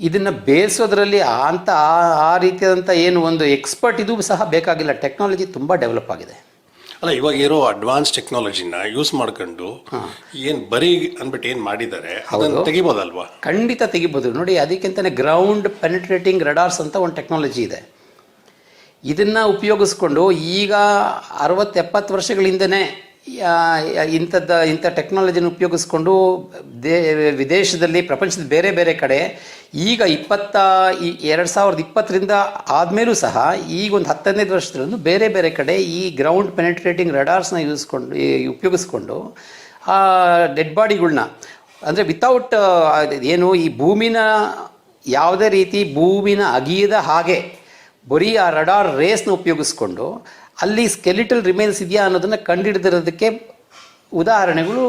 ಇದನ್ನು ಬೇಯಿಸೋದ್ರಲ್ಲಿ ಆ ರೀತಿಯಾದಂಥ ಏನು ಒಂದು ಎಕ್ಸ್ಪರ್ಟ್ ಇದು ಸಹ ಬೇಕಾಗಿಲ್ಲ. ಟೆಕ್ನಾಲಜಿ ತುಂಬ ಡೆವಲಪ್ ಆಗಿದೆ. ಅಲ್ಲ, ಇವಾಗ ಇರೋ ಅಡ್ವಾನ್ಸ್ ಟೆಕ್ನಾಲಜಿನ ಯೂಸ್ ಮಾಡ್ಕೊಂಡು ಏನು ಬರೀ ಅಂದ್ಬಿಟ್ಟು ಏನು ಮಾಡಿದ್ದಾರೆ ಅದನ್ನು ತೆಗಿಬೋದಲ್ವಾ? ಖಂಡಿತ ತೆಗಿಬೋದು. ನೋಡಿ, ಅದಕ್ಕಿಂತಲೇ ಗ್ರೌಂಡ್ ಪೆನಿಟ್ರೇಟಿಂಗ್ ರಡಾರ್ಸ್ ಅಂತ ಒಂದು ಟೆಕ್ನಾಲಜಿ ಇದೆ. ಇದನ್ನು ಉಪಯೋಗಿಸ್ಕೊಂಡು ಈಗ 60-70 ವರ್ಷಗಳಿಂದನೇ ಇಂಥ ಟೆಕ್ನಾಲಜಿನ ಉಪಯೋಗಿಸ್ಕೊಂಡು ವಿದೇಶದಲ್ಲಿ, ಪ್ರಪಂಚದ ಬೇರೆ ಬೇರೆ ಕಡೆ ಈಗ 2020 ಆದಮೇಲೂ ಸಹ ಈಗ ಒಂದು 10-15 ವರ್ಷದಿಂದ ಬೇರೆ ಬೇರೆ ಕಡೆ ಈ ಗ್ರೌಂಡ್ ಪೆನಿಟ್ರೇಟಿಂಗ್ ರಡಾರ್ಸ್ನ ಉಪಯೋಗಿಸ್ಕೊಂಡು ಆ ಡೆಡ್ ಬಾಡಿಗಳ್ನ, ಅಂದರೆ ವಿತೌಟ್ ಏನು ಈ ಭೂಮಿನ ಯಾವುದೇ ರೀತಿ ಭೂಮಿನ ಅಗಿಯದ ಹಾಗೆ ಬರೀ ಆ ರಡಾರ್ ರೇಸ್ನ ಉಪಯೋಗಿಸ್ಕೊಂಡು ಅಲ್ಲಿ ಸ್ಕೆಲಿಟಲ್ ರಿಮೇನ್ಸ್ ಇದೆಯಾ ಅನ್ನೋದನ್ನು ಕಂಡುಹಿಡಿದಿರೋದಕ್ಕೆ ಉದಾಹರಣೆಗಳು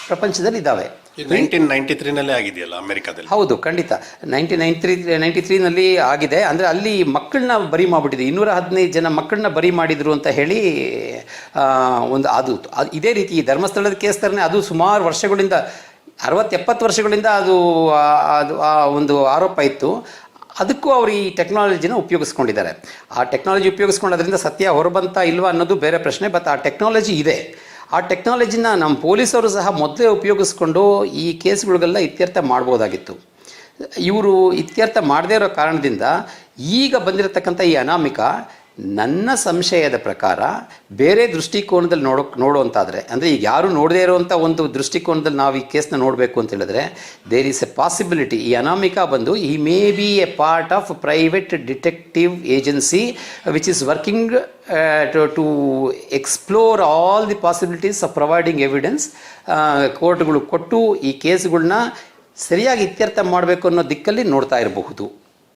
ಪ್ರಪಂಚದಲ್ಲಿ ಇದ್ದಾವೆ. 1993 ಆಗಿದೆಯಲ್ಲ ಅಮೆರಿಕಾದಲ್ಲಿ? ಹೌದು, ಖಂಡಿತ 1993 ಆಗಿದೆ. ಅಂದರೆ ಅಲ್ಲಿ ಮಕ್ಕಳನ್ನ ಬರಿ ಮಾಡಿಬಿಟ್ಟಿದೆ, 215 ಜನ ಮಕ್ಕಳನ್ನ ಬರಿ ಮಾಡಿದರು ಅಂತ ಹೇಳಿ ಅದು ಇದೇ ರೀತಿ ಧರ್ಮಸ್ಥಳದ ಕೇಸ್ ಥರನೇ ಅದು ಸುಮಾರು ವರ್ಷಗಳಿಂದ 60-70 ವರ್ಷಗಳಿಂದ ಅದು ಒಂದು ಆರೋಪ ಇತ್ತು. ಅದಕ್ಕೂ ಅವರು ಈ ಟೆಕ್ನಾಲಜಿನ ಉಪಯೋಗಿಸ್ಕೊಂಡಿದ್ದಾರೆ. ಆ ಟೆಕ್ನಾಲಜಿ ಉಪಯೋಗಿಸ್ಕೊಂಡೋದ್ರಿಂದ ಸತ್ಯ ಹೊರಬಂತ ಇಲ್ವಾ ಅನ್ನೋದು ಬೇರೆ ಪ್ರಶ್ನೆ. ಬಟ್ ಆ ಟೆಕ್ನಾಲಜಿ ಇದೆ. ಆ ಟೆಕ್ನಾಲಜಿನ ನಮ್ಮ ಪೊಲೀಸರು ಸಹ ಮೊದಲೇ ಉಪಯೋಗಿಸ್ಕೊಂಡು ಈ ಕೇಸ್ಗಳಿಗೆಲ್ಲ ಇತ್ಯರ್ಥ ಮಾಡ್ಬೋದಾಗಿತ್ತು. ಇವರು ಇತ್ಯರ್ಥ ಮಾಡದೇ ಇರೋ ಕಾರಣದಿಂದ ಈಗ ಬಂದಿರತಕ್ಕಂಥ ಈ ಅನಾಮಿಕ ನನ್ನ ಸಂಶಯದ ಪ್ರಕಾರ ಬೇರೆ ದೃಷ್ಟಿಕೋನದಲ್ಲಿ ನೋಡುವಂತಾದರೆ, ಅಂದರೆ ಈಗ ಯಾರು ನೋಡದೇ ಇರೋವಂಥ ಒಂದು ದೃಷ್ಟಿಕೋನದಲ್ಲಿ ನಾವು ಈ ಕೇಸ್ನ ನೋಡಬೇಕು ಅಂತ ಹೇಳಿದ್ರೆ, ದೇರ್ ಈಸ್ ಎ ಪಾಸಿಬಿಲಿಟಿ ಈ ಅನಾಮಿಕಾ ಬಂದು ಈ may be a part of private detective agency which is working to explore all the possibilities of providing evidence. ಕೋರ್ಟ್ಗಳು ಕೊಟ್ಟು ಈ ಕೇಸ್ಗಳನ್ನ ಸರಿಯಾಗಿ ಇತ್ಯರ್ಥ ಮಾಡಬೇಕು ಅನ್ನೋ ದಿಕ್ಕಲ್ಲಿ ನೋಡ್ತಾ ಇರಬಹುದು.